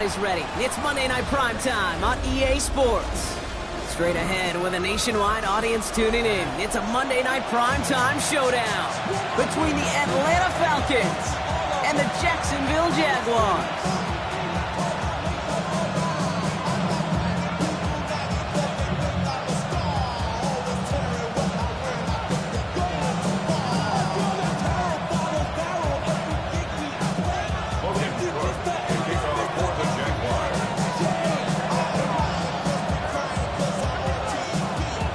Is ready. It's Monday Night Primetime on EA Sports. Straight ahead with a nationwide audience tuning in. It's a Monday Night Primetime showdown between the Atlanta Falcons and the Jacksonville Jaguars.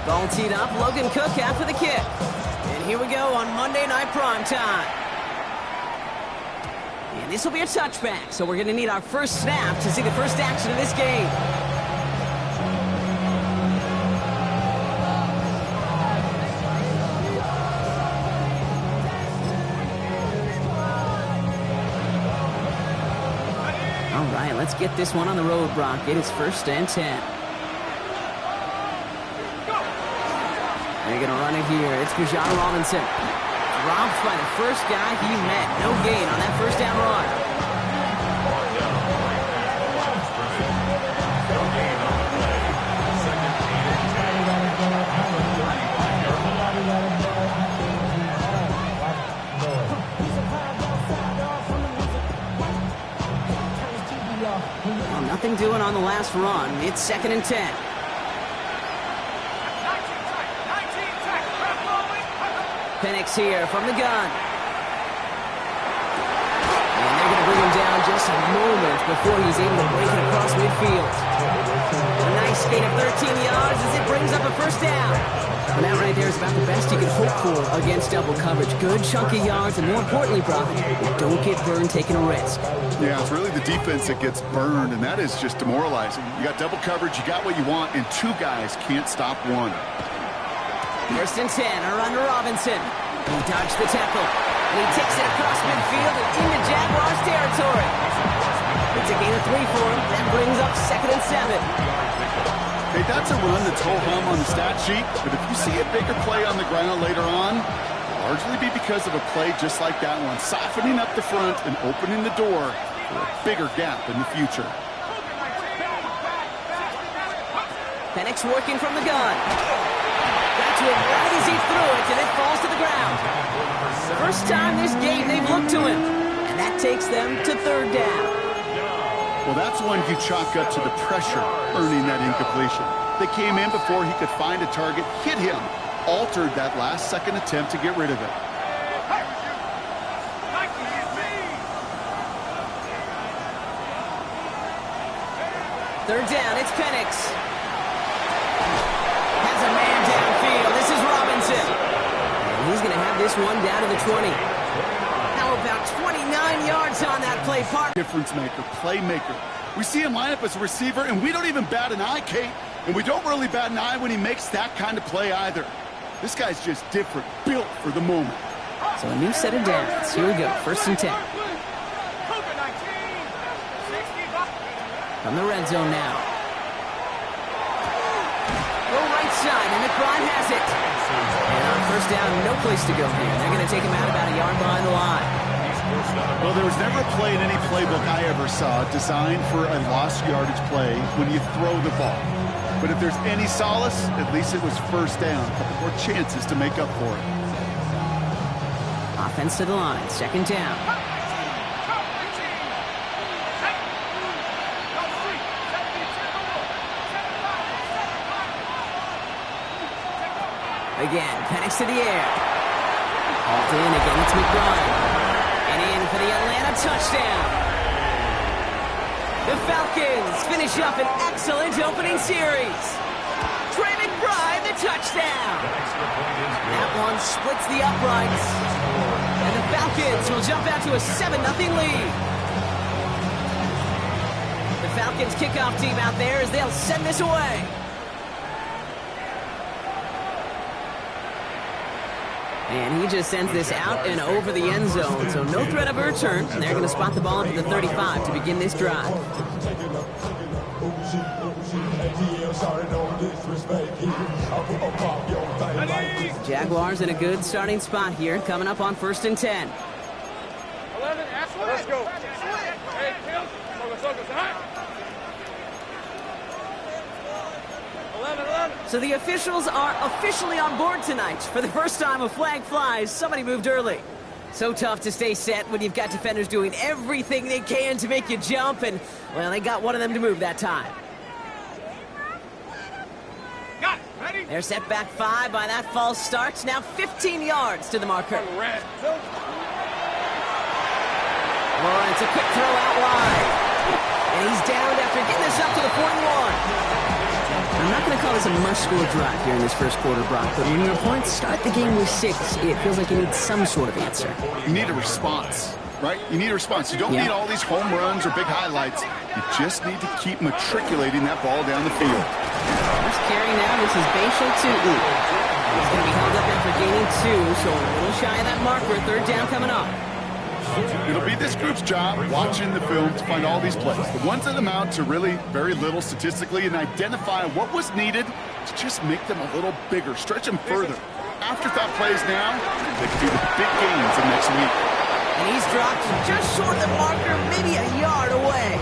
Ball teed up, Logan Cook after the kick. And here we go on Monday Night Primetime. And this will be a touchback, so we're going to need our first snap to see the first action of this game. All right, let's get this one on the road, Brock. It is 1st and 10. They're going to run it here. It's Bijan Robinson. Dropped by the first guy he met. No gain on that first down run. Well, nothing doing on the last run. It's 2nd and 10. Penix here from the gun. And they're going to bring him down just a moment before he's able to break it across midfield. A nice gain of 13 yards as it brings up a first down. And that right there is about the best you can hope for against double coverage. Good chunky yards, and more importantly, Brock, don't get burned taking a risk. Yeah, it's really the defense that gets burned, and that is just demoralizing. You got double coverage, you got what you want, and two guys can't stop one. 1st and 10, a run to Robinson. He dodged the tackle, and he takes it across midfield and into Jaguars territory. It's a gain of 3 for him. That brings up 2nd and 7. Hey, that's a run that's ho-hum on the stat sheet, but if you see a bigger play on the ground later on, it'll largely be because of a play just like that one, softening up the front and opening the door for a bigger gap in the future. Penix working from the gun. Got to it right as he threw it, and it falls to the ground. First time this game they've looked to him, and that takes them to 3rd down. Well, that's one you chalk up to the pressure earning that incompletion. They came in before he could find a target, hit him, altered that last-second attempt to get rid of it. Third down, it's Penix. Has a man downfield. This is Robinson. And he's going to have this one down to the 20. How about 29 yards on that play, partner? Difference maker, playmaker. We see him line up as a receiver, and we don't even bat an eye, Kate. And we don't really bat an eye when he makes that kind of play either. This guy's just different, built for the moment. So a new set of downs. Here we go, 1st and 10. From the red zone now. Go right side, and McBride has it. And on 1st down, no place to go here. They're going to take him out about a yard behind the line. Well, there was never a play in any playbook I ever saw designed for a lost yardage play when you throw the ball. But if there's any solace, at least it was 1st down. A couple more chances to make up for it. Offense to the line, 2nd down. Again, Penix to the air. Hauled in again, it's McBride. And in for the Atlanta touchdown. The Falcons finish up an excellent opening series. Trey McBride, the touchdown. That one splits the uprights. And the Falcons will jump out to a 7-0 lead. The Falcons kickoff team out there as they'll send this away. And he just sends this out and over the end zone, so no threat of a return. And they're going to spot the ball up at the 35 to begin this drive. Jaguars in a good starting spot here, coming up on 1st and 10. 11, let's go. Hey, Kim. Focus, focus. So the officials are officially on board tonight. For the first time, a flag flies. Somebody moved early. So tough to stay set when you've got defenders doing everything they can to make you jump, and, well, they got one of them to move that time. Got it. Ready? They're set back 5 by that false start. Now 15 yards to the marker. Red. Lawrence, a quick throw out wide. And he's downed after getting this up to the 41. I'm not going to call this a must-score drive here in this first quarter, Brock, but when your opponents start the game with 6, it feels like you need some sort of answer. You need a response, right? You need a response. You don't need all these home runs or big highlights. You just need to keep matriculating that ball down the field. First carry now, this is Bashal Tootin. He's going to be held up after gaining 2, so a little shy of that marker. Third down coming up. It'll be this group's job watching the film to find all these plays. The ones that amount to really very little statistically and identify what was needed to just make them a little bigger, stretch them further. Afterthought plays now, they can do the big games of next week. And he's dropped just short of the marker, maybe a yard away.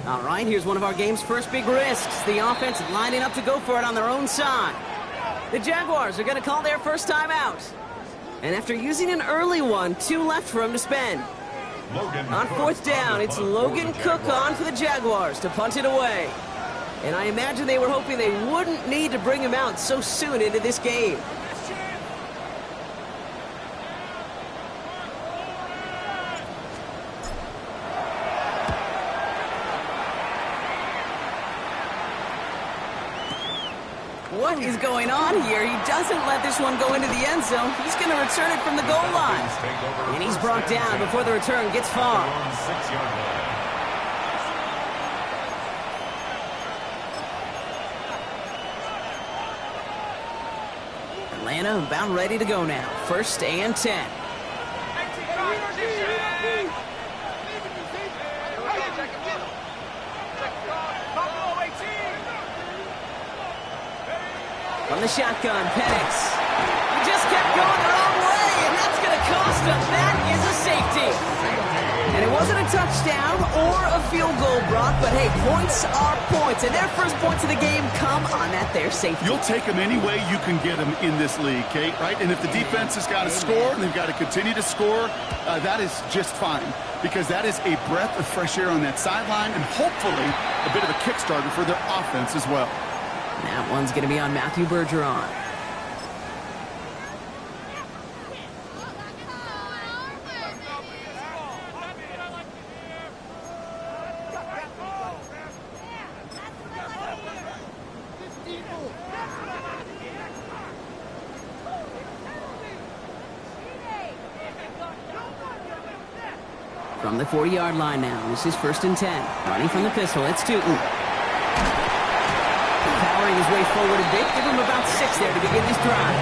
All right, here's one of our game's first big risks. The offense lining up to go for it on their own side. The Jaguars are going to call their first time out. And after using an early one, 2 left for him to spend. On fourth down, it's Logan Cook on for the Jaguars to punt it away. And I imagine they were hoping they wouldn't need to bring him out so soon into this game. What is going on here? He doesn't let this one go into the end zone. He's going to return it from the goal line. And he's brought down before the return gets far. Atlanta about ready to go now. 1st and 10. From the shotgun, Penix. He just kept going the wrong way, and that's going to cost him. That is a safety. And it wasn't a touchdown or a field goal, Brock, but hey, points are points. And their first points of the game come on that there safety. You'll take them any way you can get them in this league, Kate, right? And if the defense has got to score and they've got to continue to score, that is just fine. Because that is a breath of fresh air on that sideline and hopefully a bit of a kickstarter for their offense as well. That one's going to be on Matthew Bergeron. From the 40-yard line now, this is 1st and 10. Running from the pistol, it's Tootin. Powering his way forward a bit, give him about 6 there to begin this drive.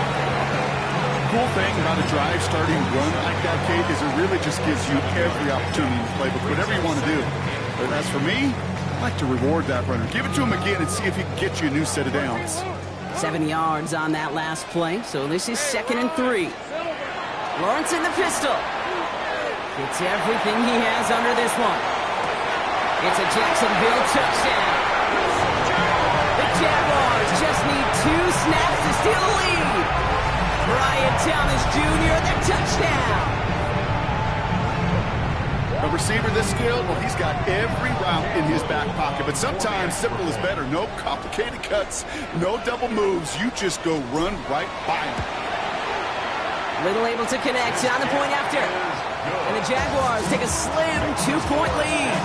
Cool thing about a drive starting run like that, Kate, is it really just gives you every opportunity to play with whatever you want to do. But as for me, I like to reward that runner. Give it to him again and see if he can get you a new set of downs. 7 yards on that last play, so this is 2nd and 3. Lawrence in the pistol. Gets everything he has under this one. It's a Jacksonville touchdown. The Jaguars just need 2 snaps to steal the lead. Brian Thomas Jr., the touchdown. A receiver this skilled, well, he's got every route in his back pocket. But sometimes simple is better. No complicated cuts, no double moves. You just go run right by him. Little able to connect on the point after. And the Jaguars take a slim 2-point lead.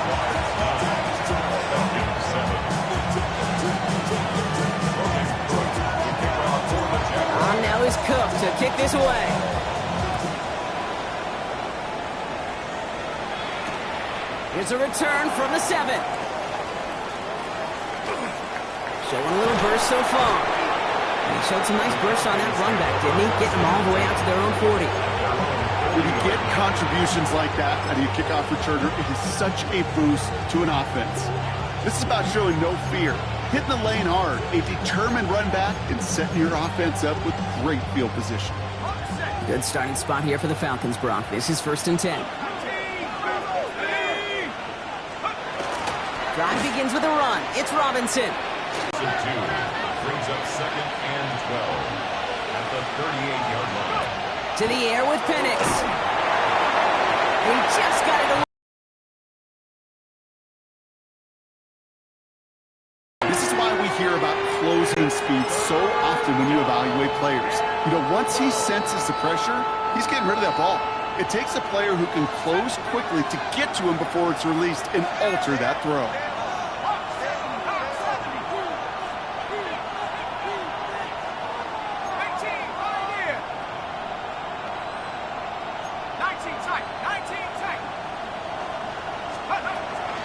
On now is Cook to kick this away. Here's a return from the 7. Showing a little burst so far. He showed some nice bursts on that run back, didn't he? Getting them all the way out to their own 40. When you get contributions like that out of your kickoff returner, it is such a boost to an offense. This is about showing no fear, hitting the lane hard, a determined run back, and setting your offense up with great field position. Good starting spot here for the Falcons, Brock. This is 1st and 10. Drive begins with a run. It's Robinson. Brings up 2nd and 12 at the 38-yard line. To the air with Penix. He just got it away. This is why we hear about closing speed so often when you evaluate players. You know, once he senses the pressure, he's getting rid of that ball. It takes a player who can close quickly to get to him before it's released and alter that throw.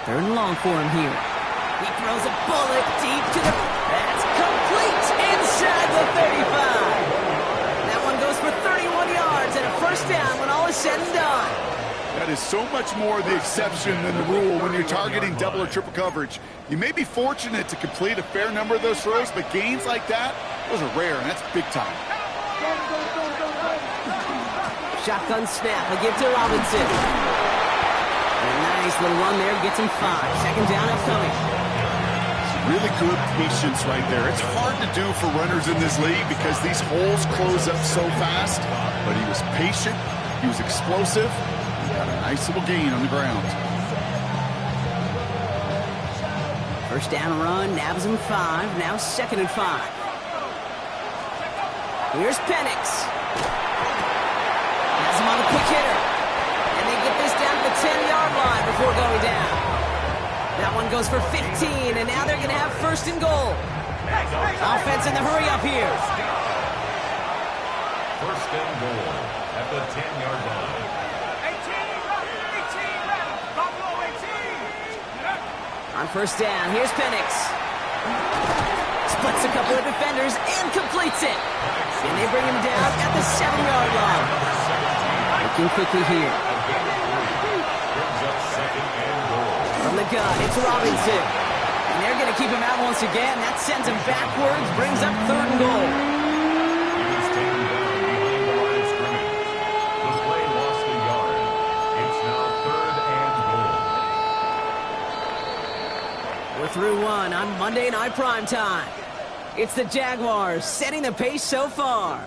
Third and long for him here. He throws a bullet deep to the... That's complete inside the 35. That one goes for 31 yards and a 1st down when all is said and done. That is so much more the exception than the rule when you're targeting double or triple coverage. You may be fortunate to complete a fair number of those throws, but gains like that, those are rare, and that's big time. Shotgun snap. A give to Robinson. And a nice little run there. Gets him 5. 2nd down upcoming. Really good patience right there. It's hard to do for runners in this league because these holes close up so fast. But he was patient. He was explosive. He got a nice little gain on the ground. 1st down run. Nabs him 5. Now 2nd and 5. Here's Penix. Has him on the quick hitter. And they get this down to the 10-yard line before going down. That one goes for 15, and now they're going to have 1st and goal. Offense in the hurry up here. 1st and goal at the 10-yard line. 18. On 1st down, here's Penix. Splits a couple of defenders and completes it. And they bring him down at the 7-yard line. Looking quickly here. From the gun, it's Robinson. And they're going to keep him out once again. That sends him backwards, brings up 3rd and goal. He was taken down behind the line of scrimmage. The play lost a yard. It's now 3rd and goal. We're through one on Monday Night Primetime. It's the Jaguars setting the pace so far.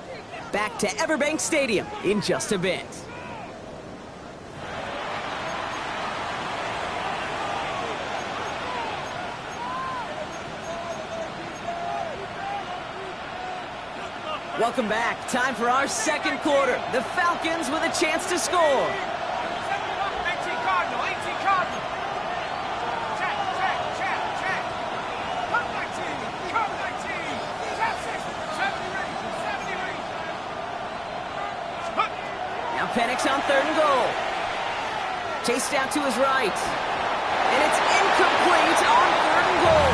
Back to Everbank Stadium in just a bit. Welcome back. Time for our 2nd quarter. The Falcons with a chance to score. 18 Cardinal, 18 Cardinal. Check. Come 19, come 19. Tap 70 read. Now Penix on 3rd and goal. Chased out to his right. And it's incomplete on 3rd and goal.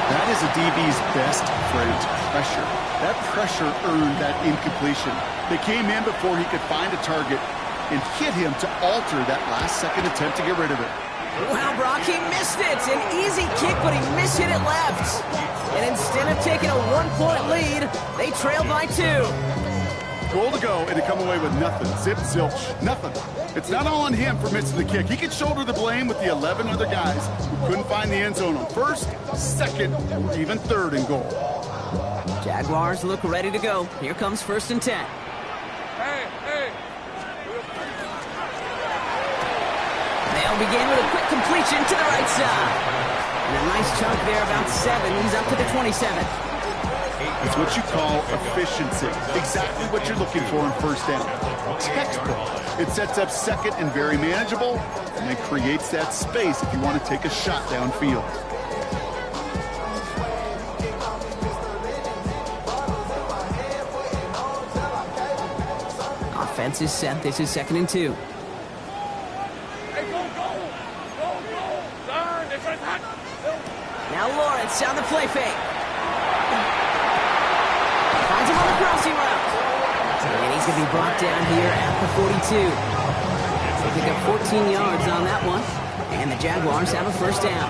That is a DB's best friend, pressure. That pressure earned that incompletion. They came in before he could find a target and hit him to alter that last-second attempt to get rid of it. Wow, Brock, he missed it. An easy kick, but he mishit it left. And instead of taking a one-point lead, they trail by 2. Goal to go, and to come away with nothing. Zip, zilch, nothing. It's not all on him for missing the kick. He can shoulder the blame with the 11 other guys who couldn't find the end zone on first, second, or even third and goal. Jaguars look ready to go. Here comes 1st and 10. Hey. They'll begin with a quick completion to the right side. And a nice chunk there, about 7. He's up to the 27. It's what you call efficiency. Exactly what you're looking for in 1st down. Textbook. It sets up 2nd and very manageable, and it creates that space if you want to take a shot downfield. Offense is set. This is 2nd and 2. Hey, go. Darn, they're trying to hot. Now Lawrence on the play fake. Finds him on the crossing route. And he's going to be brought down here at the 42. They pick up 14 yards on that one. And the Jaguars have a 1st down.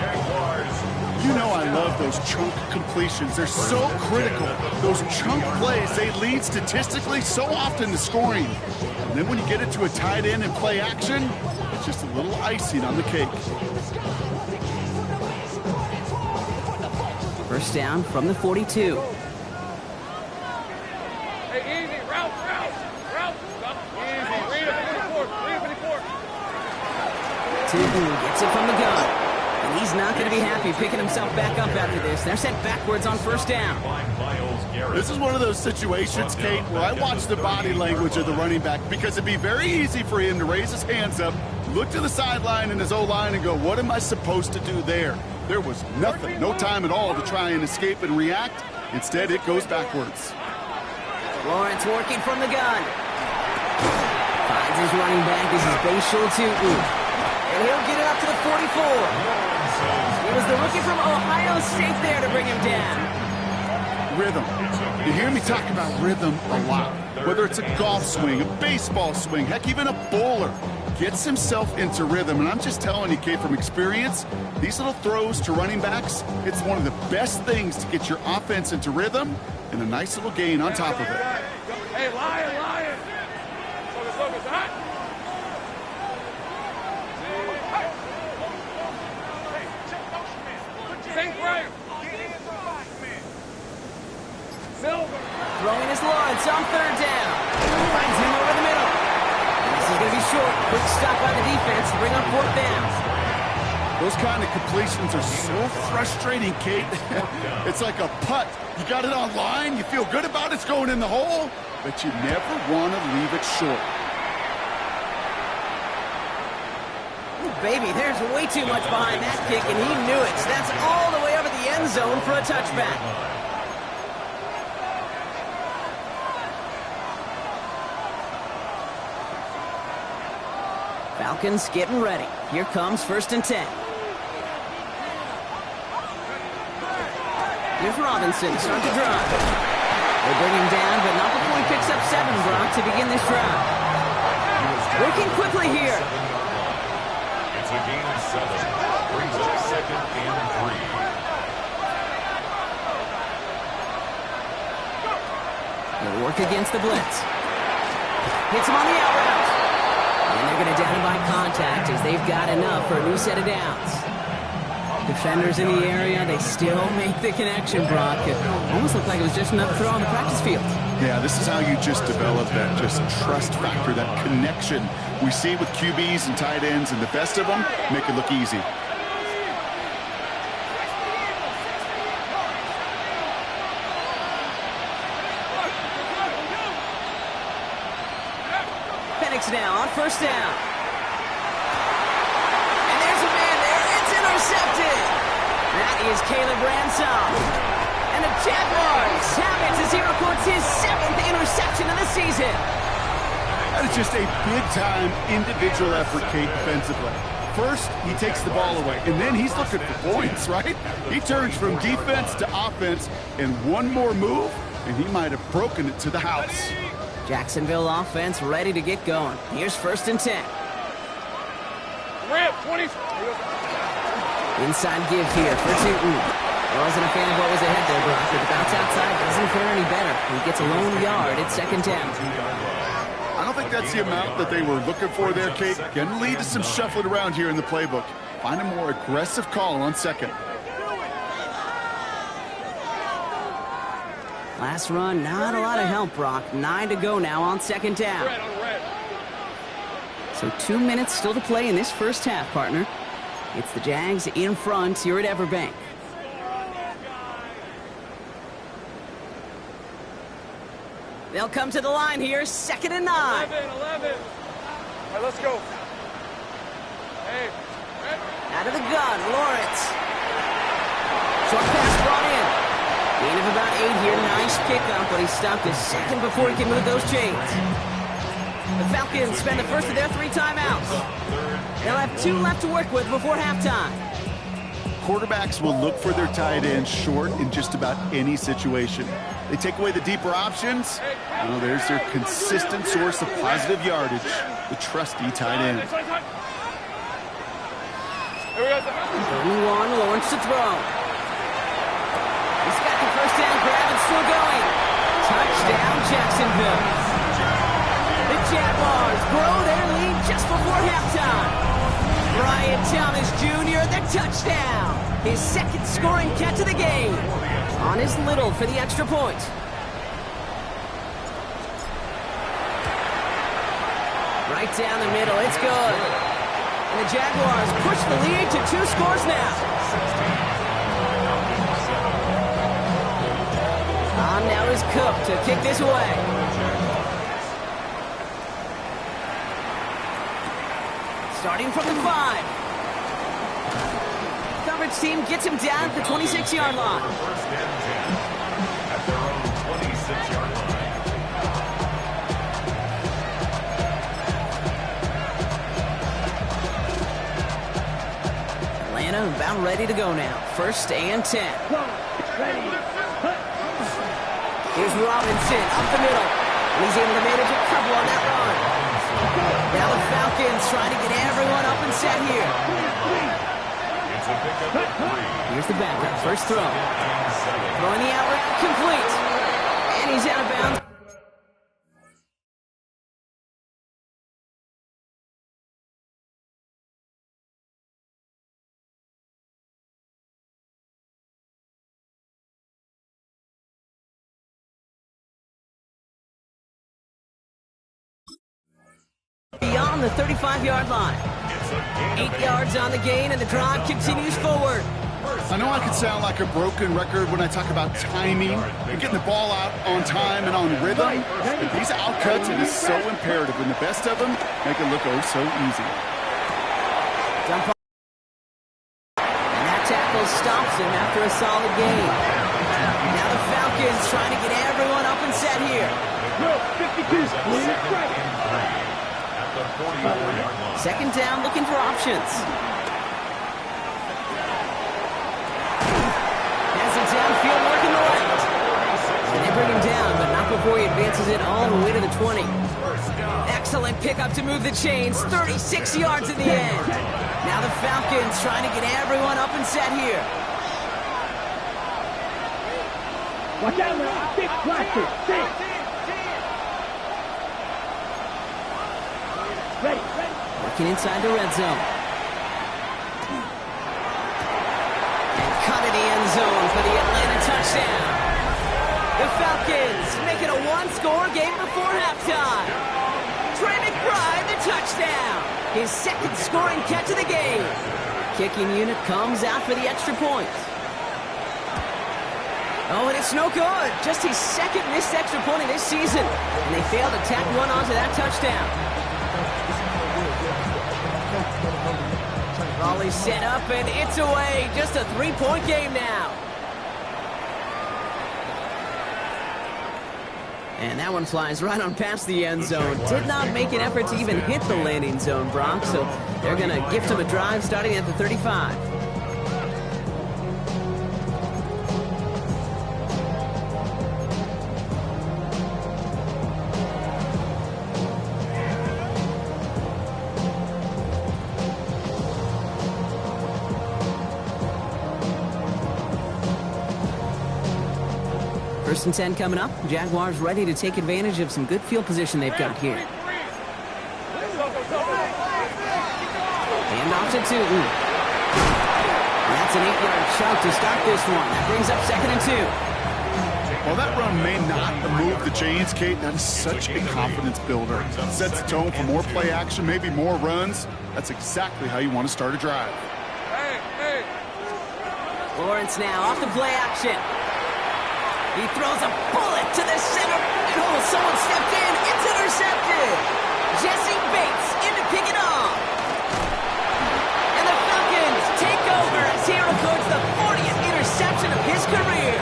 You know I love those chunk completions. They're so critical. Those chunk plays, they lead statistically so often to scoring. And then when you get it to a tight end and play action, it's just a little icing on the cake. 1st down from the 42. Hey, easy, route. Easy, read it 54. Gets it from the gun. And he's not going to be happy picking himself back up after this. They're sent backwards on 1st down. This is one of those situations, Kate, where I watch the body language of the running back because it'd be very easy for him to raise his hands up, look to the sideline in his O-line and go, what am I supposed to do there? There was nothing, no time at all to try and escape and react. Instead, it goes backwards. Lawrence working from the gun. Finds his running back. This is Bashul Tutu. And he'll get it up to the 44. It was the rookie from Ohio State there to bring him down. Rhythm. You hear me talk about rhythm a lot. Whether it's a golf swing, a baseball swing, heck, even a bowler gets himself into rhythm. And I'm just telling you, Kate, from experience, these little throws to running backs, it's one of the best things to get your offense into rhythm and a nice little gain on top of it. Hey, lion. Focus, hot. St. Brian. Silver. Throwing his Lawrence on 3rd down. Finds him over the middle. This is going to be short. Quick stop by the defense to bring up 4th down. Those kind of completions are so frustrating, Kate. It's like a putt. You got it on line, you feel good about it's going in the hole, but you never want to leave it short. Ooh, baby, there's way too much behind that kick, and he knew it. So that's all the way over the end zone for a touchback. Falcons getting ready. Here comes 1st and 10. Here's Robinson, start to drive. They bring him down, but not before he picks up 7, Brock, to begin this drive. Working quickly here. It's a gain of 7. Brings up 2nd and 3. They'll work against the blitz. Hits him on the out route. And they're going to down him by contact as they've got enough for a new set of downs. Defenders in the area, they still make the connection, Brock. It almost looked like it was just another throw on the practice field. Yeah, this is how you just develop that just trust factor, that connection we see with QBs and tight ends, and the best of them make it look easy. Penix now on 1st down. And there's a man there. It's intercepted. That is Caleb Ransom. And the Jaguars have it as he records his 7th interception of the season. That is just a big-time individual effort, Kate, defensively. First, he takes the ball away, and then he's looking for points, right? He turns from defense to offense, and one more move, and he might have broken it to the house. Jacksonville offense ready to get going. Here's 1st and 10. Rip, 20. Inside give here for Tutu. Wasn't a fan of what was ahead there, Brock, but the bounce outside doesn't fare any better. He gets a lone yard at second down. I don't think that's the amount that they were looking for there, Kate. Can lead to some shuffling around here in the playbook. Find a more aggressive call on second. Last run, not a lot of help, Brock. 9 to go now on second down. So 2 minutes still to play in this first half, partner. It's the Jags in front here at Everbank. They'll come to the line here, 2nd and 9. 11. All right, let's go. Hey. Out of the gun, Lawrence. Short pass brought in. Gain of about 8 here. Nice pickup, but he stopped a second before he can move those chains. The Falcons spend the first of their 3 timeouts. They'll have 2 left to work with before halftime. Quarterbacks will look for their tight end short in just about any situation. They take away the deeper options. Well, there's their consistent source of positive yardage, the trusty tight end. One, Lawrence to throw. He's got the first down grab and still going. Touchdown, Jacksonville. The Jaguars grow their lead just before halftime. Brian Thomas Jr., the touchdown. His 2nd scoring catch of the game. On his Little for the extra point. Right down the middle, it's good. And the Jaguars push the lead to 2 scores now. On now is Cook to kick this away. Starting from the 5. Coverage team gets him down at the 26-yard line. First and 10 at their own 26-yard line. Atlanta about ready to go now. 1st and 10. Here's Robinson up the middle. And he's able to manage a couple on that run. Now the Falcons trying to get everyone up and set here. It's a pickup at 3. Here's the backup. First throw. Throwing the out route complete. And he's out of bounds. Beyond the 35-yard line. 8 yards on the gain, and the drive continues forward. I know I could sound like a broken record when I talk about timing and getting the ball out on time and on rhythm, but these outcuts, it is so imperative, and the best of them make it look oh so easy. Dump off. And that tackle stops him after a solid gain. Now the Falcons trying to get everyone up and set here. 2nd down, looking for options. Has it downfield, working the left. And they bring him down, but not before he advances it all the way to the 20. Excellent pickup to move the chains. 36 yards in the end. Now the Falcons trying to get everyone up and set here. Watch out, man. Big practice. Ready. Working inside the red zone. And cut in the end zone for the Atlanta touchdown. The Falcons make it a 1-score game before halftime. Trey McBride, the touchdown. His 2nd scoring catch of the game. Kicking unit comes out for the extra point. Oh, and it's no good. Just his 2nd missed extra point of this season. And they failed to tack one onto that touchdown. Volley set up, and it's away. Just a 3-point game now. And that one flies right on past the end zone. Did not make an effort to even hit the landing zone, Brock, so they're going to gift him a drive starting at the 35. 1st and 10 coming up. Jaguars ready to take advantage of some good field position they've got here. Hand off to Tootin. That's an 8-yard chunk to start this one. That brings up 2nd and 2. Well, that run may not move the chains, Kate. That is such a confidence builder. It sets the tone for more play action, maybe more runs. That's exactly how you want to start a drive. Lawrence now off the play action. He throws a bullet to the center. And oh, someone stepped in. It's intercepted. Jesse Bates in to pick it off. And the Falcons take over as he records the 40th interception of his career.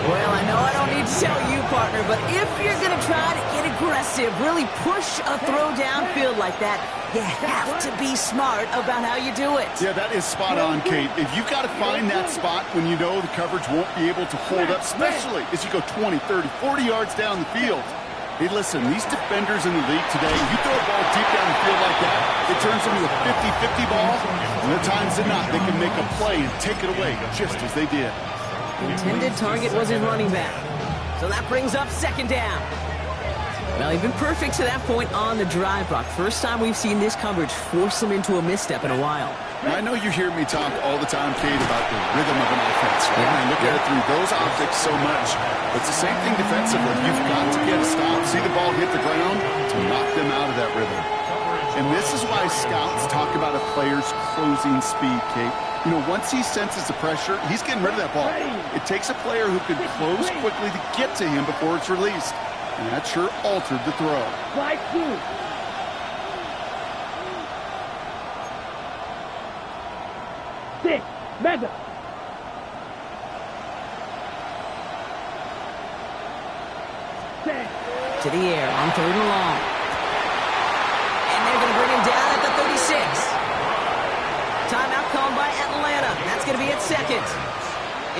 Well, I know I don't need to tell you, partner, but if you're going to try to get aggressive, really push a throw downfield like that, you have to be smart about how you do it. Yeah, that is spot on, Kate. If you've got to find that spot when you know the coverage won't be able to hold up, especially as you go 20, 30, 40 yards down the field. Hey, listen, these defenders in the league today, you throw a ball deep down the field like that, it turns into a 50-50 ball, and at times than not, they can make a play and take it away just as they did. Intended target was his running back. So that brings up 2nd down. Well, he's been perfect to that point on the drive, Brock. First time we've seen this coverage force him into a misstep in a while. Now, I know you hear me talk all the time, Kate, about the rhythm of an offense, right? And I look at it through those optics so much. But it's the same thing defensively. You've got to get a stop, see the ball hit the ground to knock them out of that rhythm. And this is why scouts talk about a player's closing speed, Kate. You know, once he senses the pressure, he's getting rid of that ball. It takes a player who can close quickly to get to him before it's released. And that sure altered the throw. Slide 2. Six. Mega. To the air on 3rd and long. And they're going to bring him down at the 36. Timeout called by Atlanta. That's going to be at 2nd.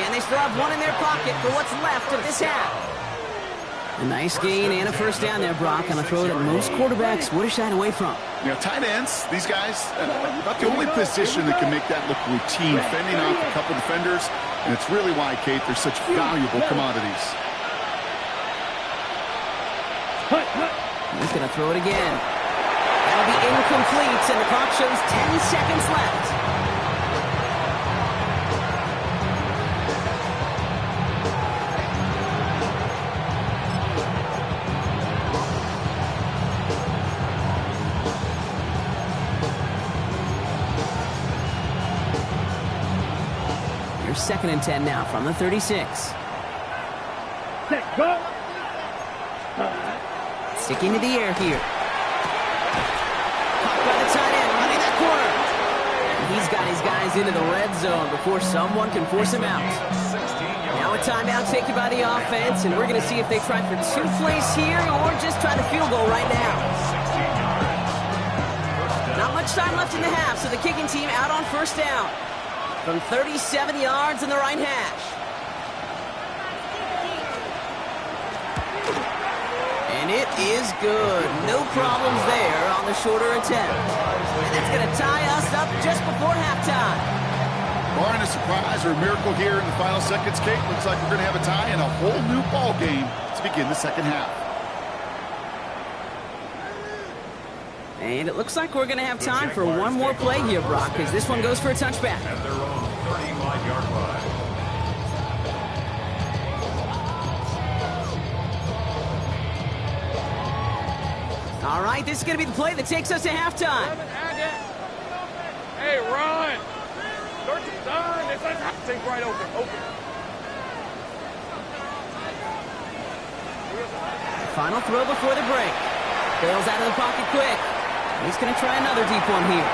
And they still have one in their pocket for what's left of this half. A nice gain and a 1st down there, Brock, on a throw that most quarterbacks would have shied away from. You know, tight ends, these guys, about the only position that can make that look routine, fending off a couple defenders, and it's really why, Kate, they're such valuable commodities. He's going to throw it again. That'll be incomplete, and the clock shows 10 seconds left. Here's 2nd and 10 now from the 36. Set. Go. Sticking to the air here. Caught by the tight end, running that corner. And he's got his guys into the red zone before someone can force him out. Now a timeout taken by the offense, and we're going to see if they try for 2 plays here or just try to field goal right now. Not much time left in the half, so the kicking team out on 1st down. From 37 yards in the right hash. And it is good. No problems there on the shorter attempt. And that's going to tie us up just before halftime. Barring a surprise or a miracle here in the final seconds, Kate, looks like we're going to have a tie and a whole new ball game to begin the 2nd half. And it looks like we're going to have time for one more play here, Brock, because this one goes for a touchback. At their own 35-yard line. All right, this is going to be the play that takes us to halftime. Hey, run! Search it, son. Take right open. Final throw before the break. Bails out of the pocket quick. He's going to try another deep one here.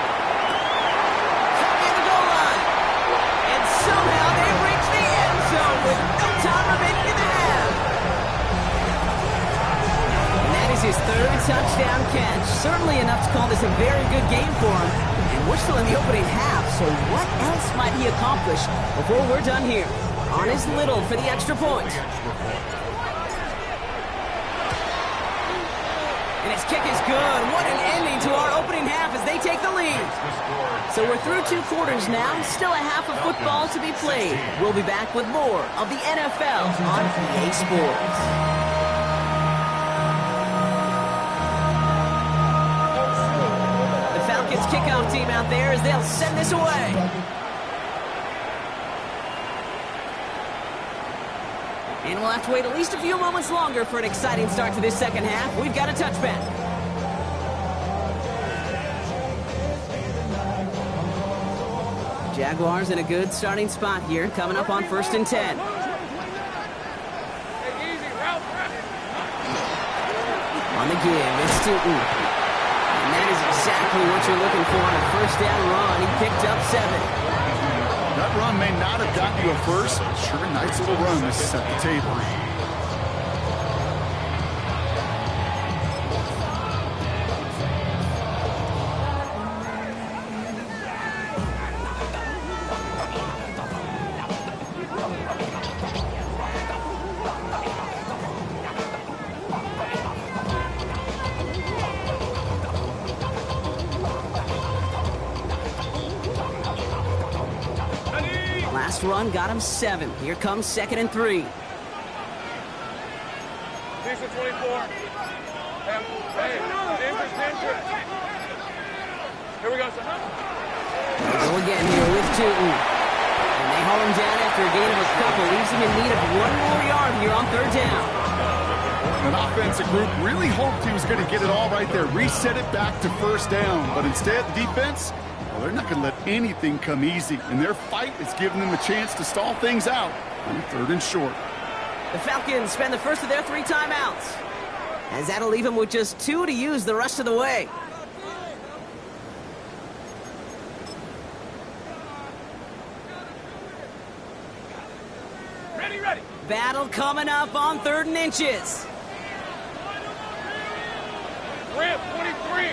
Copy the goal line. And somehow they reach the end zone with no time remaining in the half. And that is his 3rd touchdown catch. Certainly enough to call this a very good game for him. And we're still in the opening half, so what else might he accomplish before we're done here? On his little for the extra point. And his kick is good. What an ending to our opening half as they they take the lead. So we're through 2 quarters now, still a half of football to be played. We'll be back with more of the NFL on EA Sports. The Falcons kickoff team out there as they'll send this away. And we'll have to wait at least a few moments longer for an exciting start to this second half. We've got a touchback. Jaguars in a good starting spot here, coming up on 1st and 10. On the give, it's Stoughton. And that is exactly what you're looking for on a 1st down run. He picked up 7. That run may not have gotten you a first, but sure, a nice little run to set the table. Last run got him 7. Here comes 2nd and 3. Decent 24. Hey, here we go, son. They'll go again here with Tootin. And they haul him down after a gain of a couple. Leaves him in need of 1 more yard here on 3rd down. An offensive group really hoped he was going to get it all right there, reset it back to 1st down. But instead, the defense, well, they're not going to let anything come easy. And their fight is giving them a chance to stall things out on 3rd and short. The Falcons spend the first of their 3 timeouts, as that'll leave them with just 2 to use the rest of the way. Ready. Battle coming up on 3rd and inches. Ramp 23.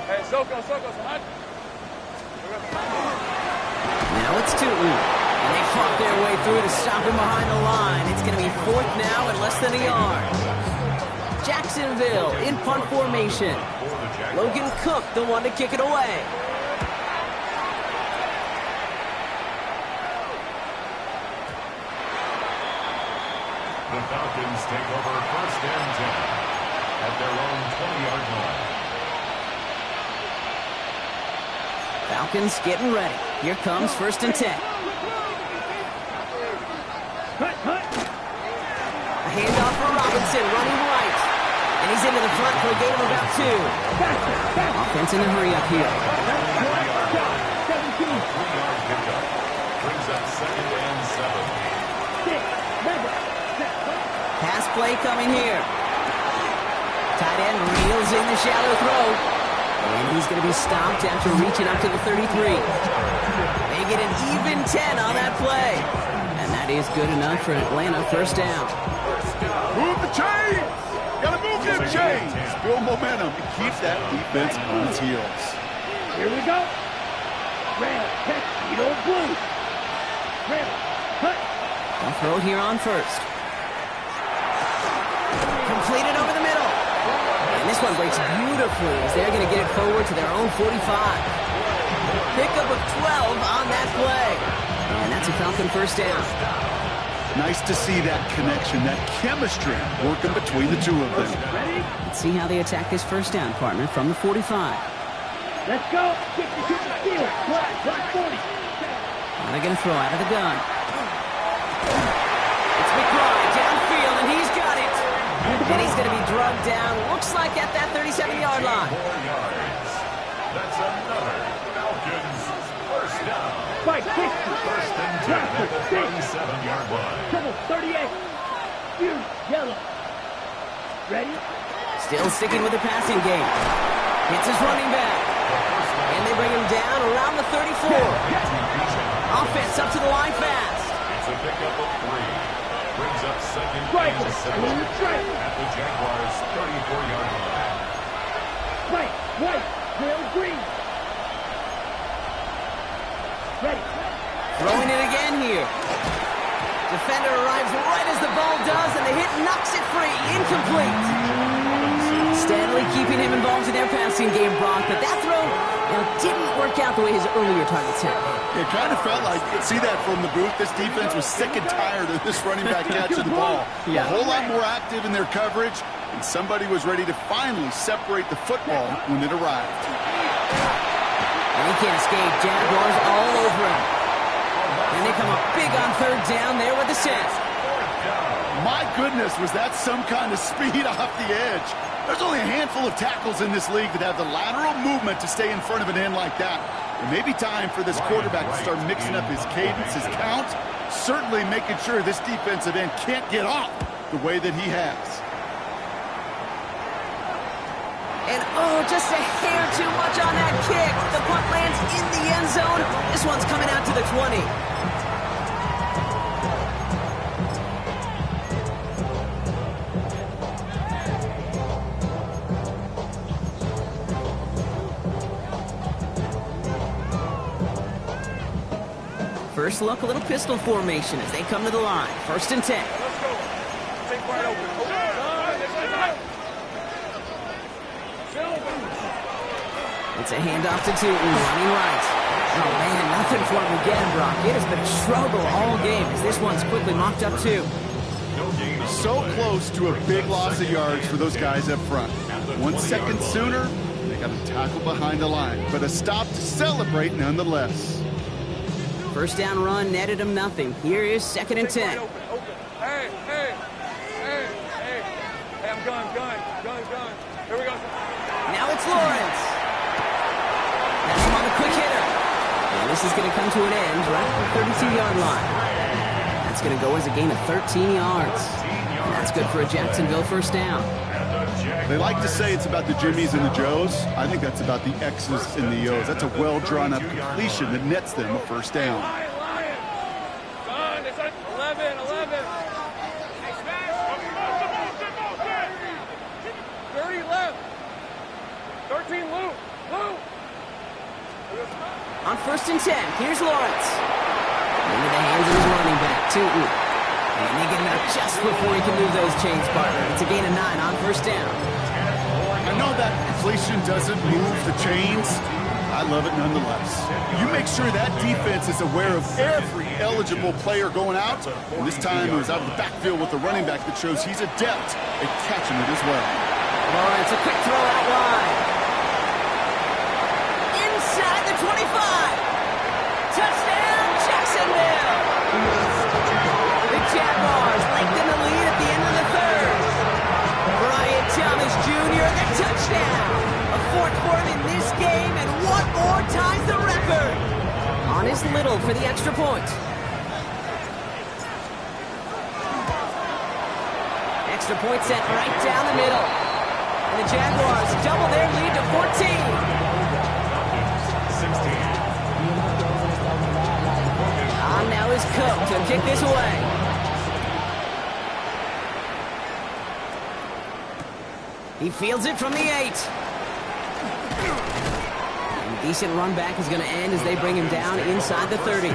Hey, Soko, son. Now it's Tootin. And they fought their way through to stop him behind the line. It's going to be 4th now and less than a yard. Jacksonville in punt formation. Logan Cook, the one to kick it away. The Falcons take over 1st and 10 at their own 20-yard line. Falcons getting ready. Here comes 1st and 10. A handoff for Robinson, running right. And he's into the front for a gain of about 2. Offense in a hurry up here. 3-yard pickup brings up 2nd and 7. Pass play coming here. Tight end reels in the shallow throw. And he's going to be stopped after reaching up to the 33. They get an even 10 on that play. And that is good enough for Atlanta 1st down. Move the chains! Gotta move them chains! Build momentum and keep that defense on its heels. Here we go. Red, catch, blue. Red, cut. They'll throw it here on 1st. Completed over the middle. And this one breaks beautifully as they're going to get it forward to their own 45. Pickup of 12 on that play. And that's a Falcon 1st down. Nice to see that connection, that chemistry working between the two of them. Ready? Let's see how they attack this 1st down, partner, from the 45. Let's go. Kick the field. Right, 40. Now they're going to throw out of the gun. It's McBride downfield, and he's got it. And he's going to be drugged down, looks like at that 37-yard line. 4 yards. That's another Falcons 1st down. Right, 60. 1st and 10 at the 37-yard line. Trouble, 38. Huge, yellow. Ready? Still sticking with the passing game. Hits his running back. And they bring him down around the 34. Offense up to the line fast. It's a pickup of 3. Brings up 2nd Right, and 7 at the Jaguars' 34-yard line. Right, rail green. Ready. Throwing it again here. Defender arrives right as the ball does, and the hit knocks it free. Incomplete. steadily keeping him involved in their passing game, Brock. But that throw, didn't work out the way his earlier targets had. It kind of felt like, you could see that from the booth, this defense was sick and tired of this running back catching the ball. Yeah. A whole lot more active in their coverage, and somebody was ready to finally separate the football when it arrived. And he can't escape. Jaguars all over him. And they come up big on third down there with the set. My goodness, was that some kind of speed off the edge. There's only a handful of tackles in this league that have the lateral movement to stay in front of an end like that. It may be time for this quarterback to start mixing up his cadence, his count, certainly making sure this defensive end can't get off the way that he has. And just a hair too much on that kick. The punt lands in the end zone. This one's coming out to the 20. First look, a little pistol formation as they come to the line. 1st and 10. Let's go. Take wide open. It's a handoff to Tootin, running right. Oh, man, nothing for him again, Brock. It has been a struggle all game as this one's quickly mocked up, too. So close to a big loss of yards for those guys up front. 1 second sooner, they got a tackle behind the line, but a stop to celebrate nonetheless. First down run netted him nothing. Here is 2nd and 10. Hey, I'm gun. Here we go. Now it's Lawrence. That's him on a quick hitter. And this is going to come to an end right at the 32-yard line. That's going to go as a gain of 13 yards. And that's good for a Jacksonville first down. They like to say it's about the Jimmies and the Joes. I think that's about the X's and the O's. That's a well-drawn-up completion that nets them a first down. Lion. Son, it's 11. 30 left. 13 Lou. On 1st and 10, here's Lawrence. Into the hands of his running back, Tootin. And they get him out just before he can move those chains, partner. It's a gain of 9 on 1st down. I know that completion doesn't move the chains. I love it nonetheless. You make sure that defense is aware of every eligible player going out. And this time it was out of the backfield with the running back that shows he's adept at catching it as well. Lawrence, a quick throw out wide. Inside the 25. Touchdown, Jacksonville. The Jaguars lengthen the lead at the end of the 3rd. Brian Thomas Jr., the touchdown. A 4th for him in this game, and one more ties the record. On his little for the extra point. Extra point set right down the middle. And the Jaguars double their lead to 14. On now is Cook to kick this away. He fields it from the 8. And a decent run back is going to end as they bring him down inside the 30.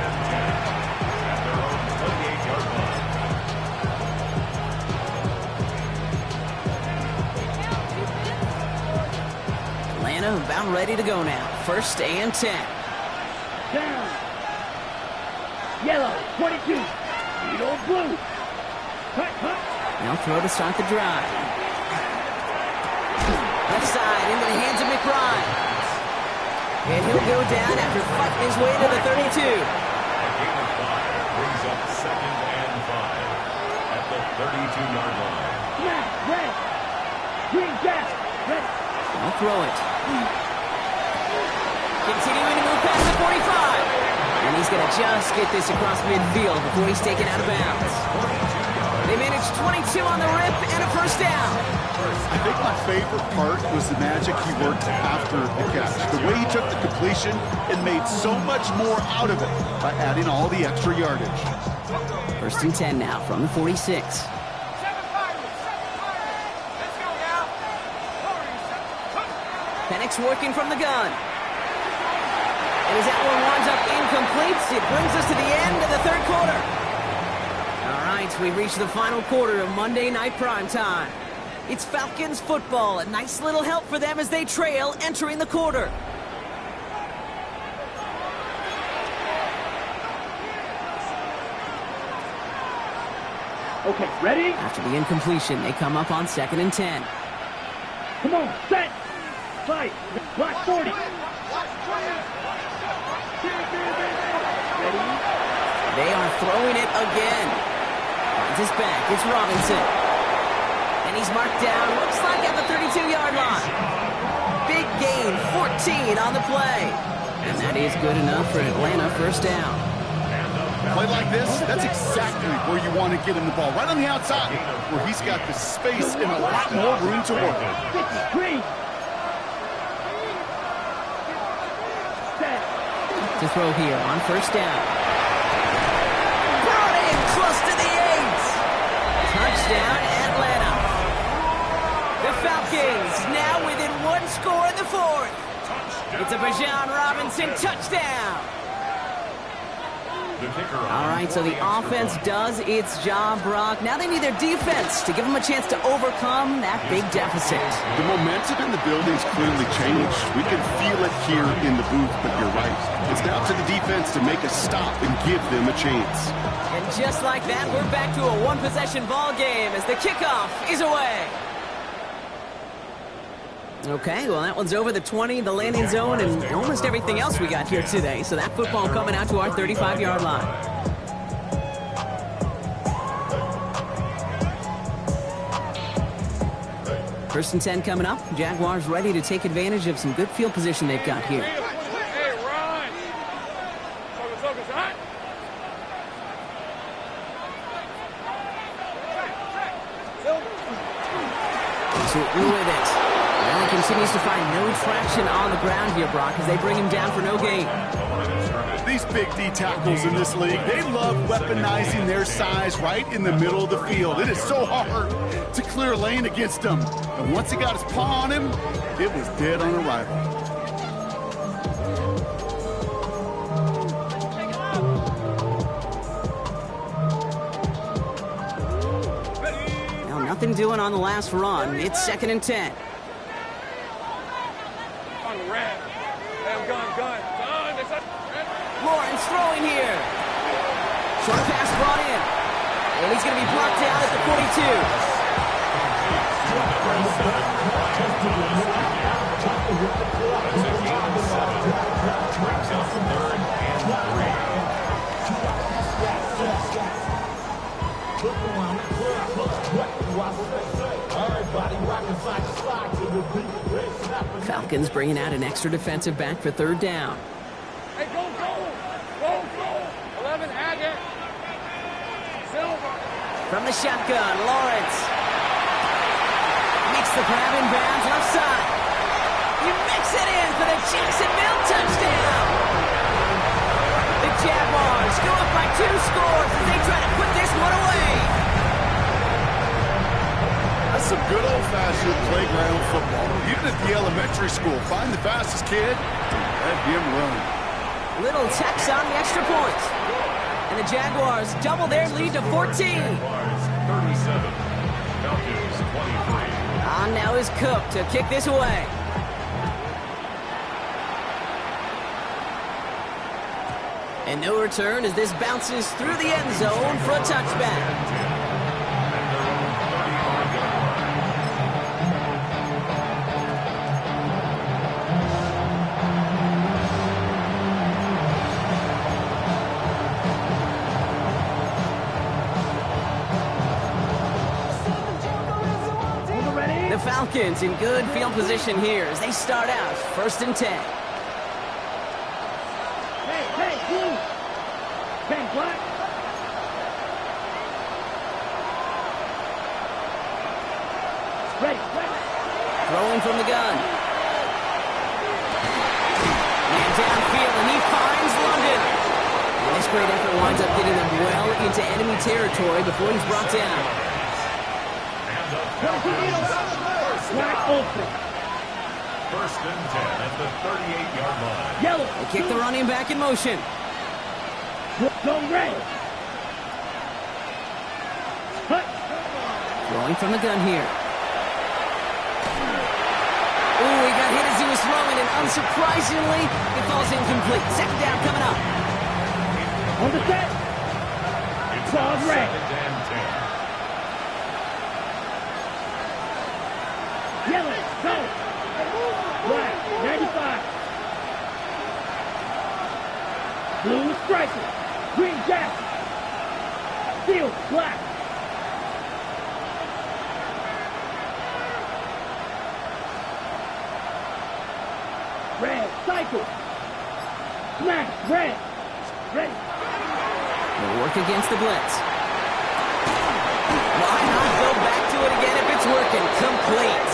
Atlanta about ready to go now. 1st and 10. Down. Yellow, 22. Lead old blue. Cut. Now throw to start the drive. Left side into the hands of McBride. And he'll go down after fighting his way to the 32. Brings up 2nd and 5 at the 32-yard line. Snap, red. Green jack, red. I'll throw it. Continuing to move past the 45. And he's going to just get this across midfield before he's taken out of bounds. They managed 22 on the rip and a first down. I think my favorite part was the magic he worked after the catch. The way he took the completion and made so much more out of it by adding all the extra yardage. 1st and 10 now from the 46. Let's go now. Penix working from the gun. And as that one winds up incomplete, it brings us to the end of the 3rd quarter. All right, we've reached the final quarter of Monday Night Primetime. It's Falcons football. A nice little help for them as they trail entering the quarter. Okay, ready? After the incompletion, they come up on 2nd and 10. Come on, set. Fight. Block 40. Ready? They are throwing it again. Finds his back. It's Robinson. And he's marked down, looks like at the 32-yard line. Big gain, 14 on the play. And that is good enough for Atlanta first down. Play like this, that's exactly where you want to get him the ball. Right on the outside, where he's got the space and a lot more room to work. 53. Set. To throw here on first down. Brought in close to the 8. Touchdown, Atlanta. The Falcons now within 1 score in the 4th. It's a Bijan Robinson touchdown. All right, so the offense does its job, Brock. Now they need their defense to give them a chance to overcome that big deficit. The momentum in the building's clearly changed. We can feel it here in the booth, but you're right. It's down to the defense to make a stop and give them a chance. And just like that, we're back to a one-possession ball game as the kickoff is away. Okay, well, that one's over the 20, the landing zone, and almost everything else we got here today. So that football coming out to our 35-yard line. First and 10 coming up. Jaguars ready to take advantage of some good field position they've got here. Hey, Ron. Focus, hot. Shooting with it. Well, he continues to find no traction on the ground here, Brock, as they bring him down for no gain. These big D tackles in this league, they love weaponizing their size right in the middle of the field. It is so hard to clear a lane against them. And once he got his paw on him, it was dead on arrival. Well, nothing doing on the last run. It's 2nd and 10. Lawrence throwing here. Short pass brought in. And he's going to be blocked down at the 42. Falcons bringing out an extra defensive back for 3rd down. Hey, go. 11, Haggett. Silver. From the shotgun, Lawrence. Makes the grab in bounds left side. He makes it in for the Jacksonville touchdown. The Jaguars go up by 2 scores as they try to put this one away. That's some good old-fashioned playground football. Even at the elementary school, find the fastest kid and let him run. Little tax on the extra point. And the Jaguars double their lead to 14. 37. Falcons 23. On now is Cook to kick this away. And no return as this bounces through the end zone for a touchback. Falcons in good field position here as they start out 1st and 10. Hey, blue. Ben, black. Ready. Throwing from the gun. Man downfield, and he finds London. And this great effort winds up getting them well into enemy territory before he's brought down. Black open. 1st and 10 at the 38-yard line. Yellow. They kick the running back in motion. Go red. Throwing from the gun here. He's throwing it, unsurprisingly, it falls incomplete. Second down coming up. On the set. It's Claws now red. 2nd and 10. Yellow. Go. Black. 95. Blue striker. Green jacket. Field. Black. Red. Cycle. Smash. Red. Ready. They'll work against the blitz. Why not go back to it again if it's working? Complete.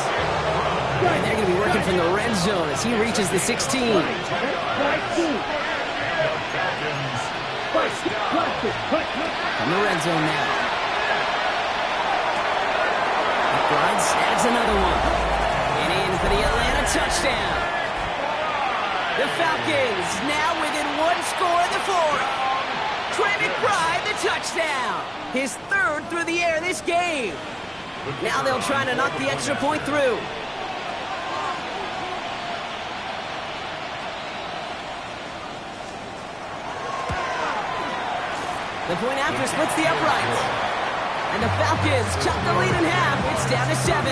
And they're going to be working from the red zone as he reaches the 16. Right. Two. From the red zone now. McBride snags another one. And in for the Atlanta touchdown. The Falcons now within one score in the fourth. Trey McBride, the touchdown. His third through the air this game. Now they'll try to knock the extra point through. The point after splits the uprights. And the Falcons chop the lead in half. It's down to 7.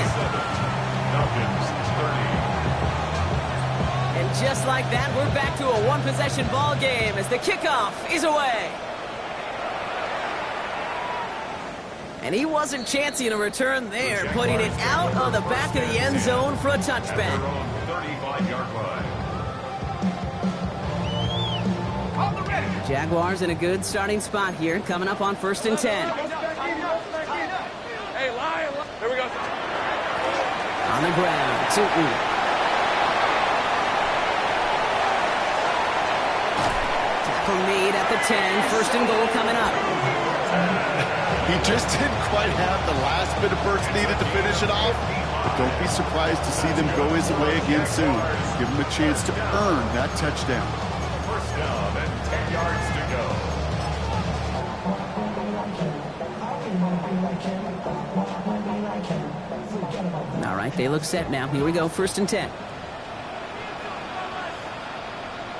Falcons 30. And just like that, we're back to a one-possession ball game as the kickoff is away. And he wasn't chancing a return there, putting it out on the back of the end zone for a touchback. Their own 35-yard line. On the ready. Jaguars in a good starting spot here, coming up on 1st and 10. Hey, lie. Here we go. On the ground, Tootin. Tackle made at the 10, 1st and goal coming up. He just didn't quite have the last bit of burst needed to finish it off. But don't be surprised to see them go his way again soon. Give him a chance to earn that touchdown. First down and 10 yards to go. All right, they look set now. Here we go, 1st and 10.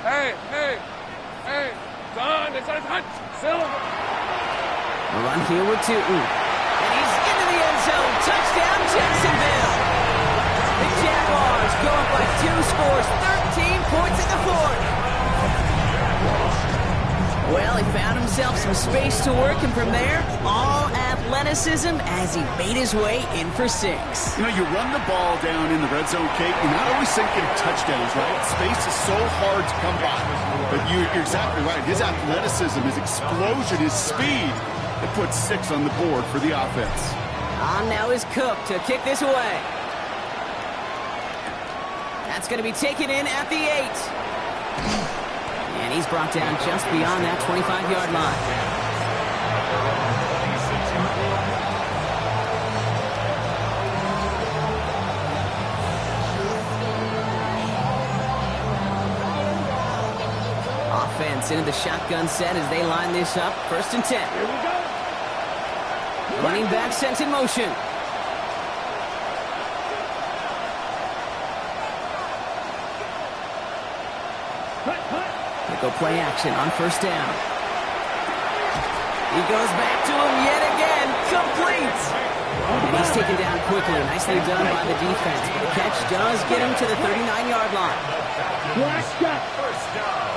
Hey, son, it's a touch. Silver. A run here with Tootin. And he's into the end zone. Touchdown, Jacksonville. The Jaguars go up by 2 scores, 13 points in the fourth. Well, he found himself some space to work, and from there, all athleticism as he made his way in for 6. You know, you run the ball down in the red zone, Kate, you're not always thinking touchdowns, right? Space is so hard to come by. But you're exactly right. His athleticism, his explosion, his speed, it puts 6 on the board for the offense. On now is Cook to kick this away. That's going to be taken in at the 8. And he's brought down just beyond that 25-yard line. Offense into the shotgun set as they line this up. 1st and 10. Here we go. Running back sent in motion. They go play action on 1st down. He goes back to him yet again. Complete. And he's taken down quickly. Nicely done by the defense. But the catch does get him to the 39-yard line. Black shot. First down.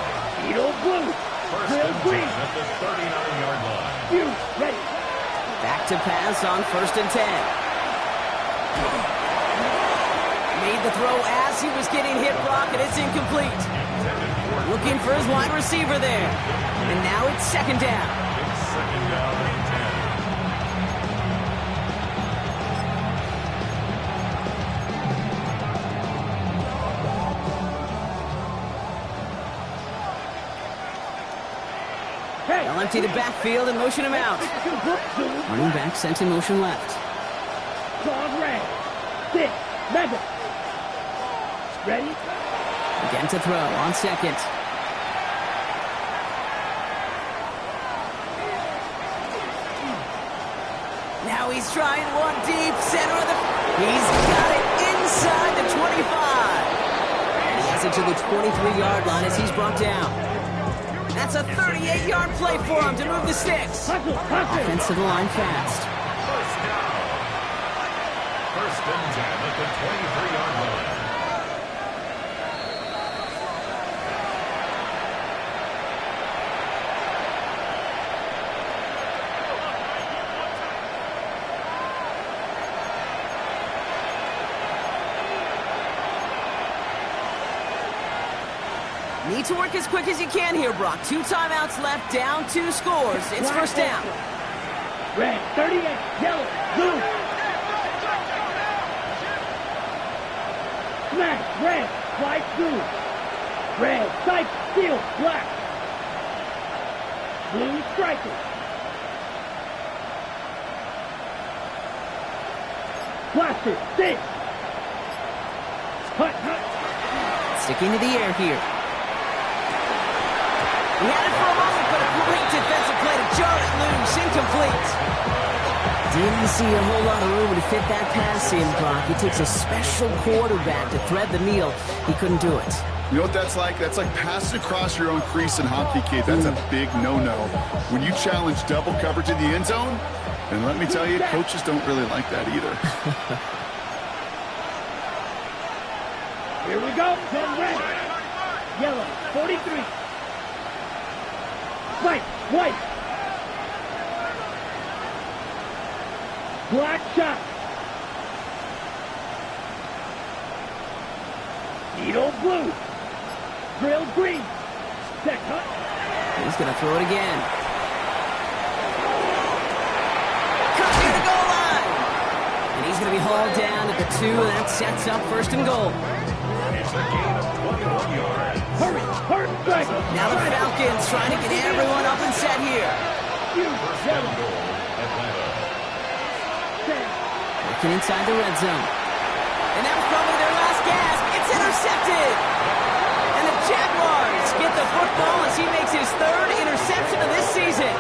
Edo blue. First Real and 10 green. at the 39-yard line. You ready. Back to pass on 1st and 10. Made the throw as he was getting hit, Brock, and it's incomplete. Looking for his wide receiver there. And now it's 2nd down. It's 2nd down and 10. Hey. They'll empty the backfield and motion him out. Running back sent in motion left. Claws red. 6. Mega. Ready. Again to throw on 2nd. Now he's trying one deep center of the... He's got it inside the 25. And to the 23-yard line as he's brought down. That's a 38-yard play for him to move the sticks. Offense to the line fast. First down. First and 10 at the 23-yard line. Need to work as quick as you can here, Brock. 2 timeouts left, down 2 scores. It's first down. Red, 38, yellow, blue. Smash, red, fly blue. Red, sight, steel, black. Blue, striker. Blaster, stick. Hut. Sticking to the air here. He had it for a moment, but a great defensive play to jar it loose. Incomplete. Didn't see a whole lot of room to fit that pass in, Brock. It takes a special quarterback to thread the needle. He couldn't do it. You know what that's like? That's like passing across your own crease in hockey, kid. That's a big no-no. When you challenge double coverage in the end zone, and let me tell you, coaches don't really like that either. Here we go. 10 red. Yellow, 43. White, white. Black shot. Needle blue. Drill green. Check hut. He's going to throw it again. Comes near the goal line. And he's going to be hauled down at the 2, and that sets up first and goal. It's a gain of 21 yards. Hurry, hurry, strike. Now the Falcons trying to get everyone up and set here. First and goal, Atlanta. Working inside the red zone. And that was probably their last gasp. It's intercepted. And the Jaguars get the football as he makes his 3rd interception of this season.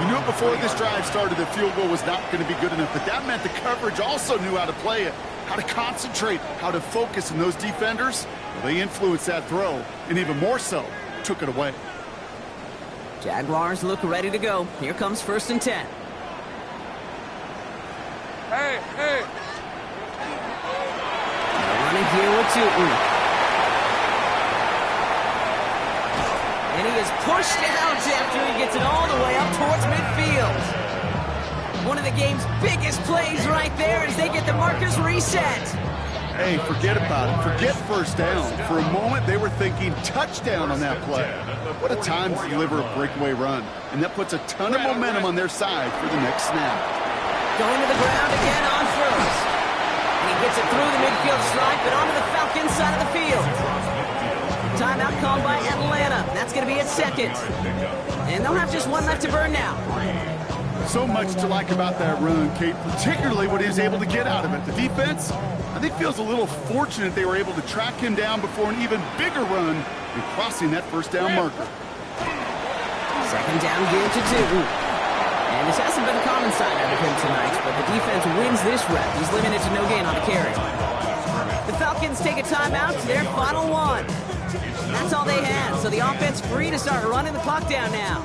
We knew before this drive started the field goal was not going to be good enough, but that meant the coverage also knew how to play it, how to concentrate, how to focus, and those defenders, well, they influenced that throw, and even more so, took it away. Jaguars look ready to go. Here comes first and 10. Hey, hey. They're running here with Tootin. And he is pushed out after he gets it all the way up towards midfield. One of the game's biggest plays right there as they get the markers reset. Hey, forget about it. Forget first down. For a moment, they were thinking touchdown on that play. What a time to deliver a breakaway run. And that puts a ton of momentum on their side for the next snap. Going to the ground again on first. And he gets it through the midfield stripe and onto the Falcons side of the field. Timeout called by Atlanta. That's going to be at second. And they'll have just one left to burn now. So much to like about that run, Kate, particularly what he was able to get out of it. The defense, I think, feels a little fortunate they were able to track him down before an even bigger run in crossing that first down marker. Second down give to Tootin. And this hasn't been a common sight out of him tonight, but the defense wins this rep. He's limited to no gain on a carry. The Falcons take a timeout to their final one. That's all they had, so the offense free to start running the clock down now.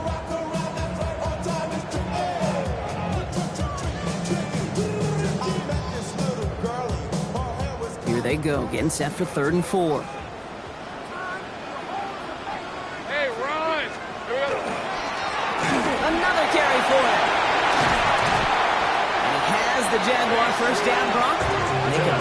Here they go, getting set for 3rd and 4. Hey, run. Another carry for him. And he has the Jaguar first down, Brock. They can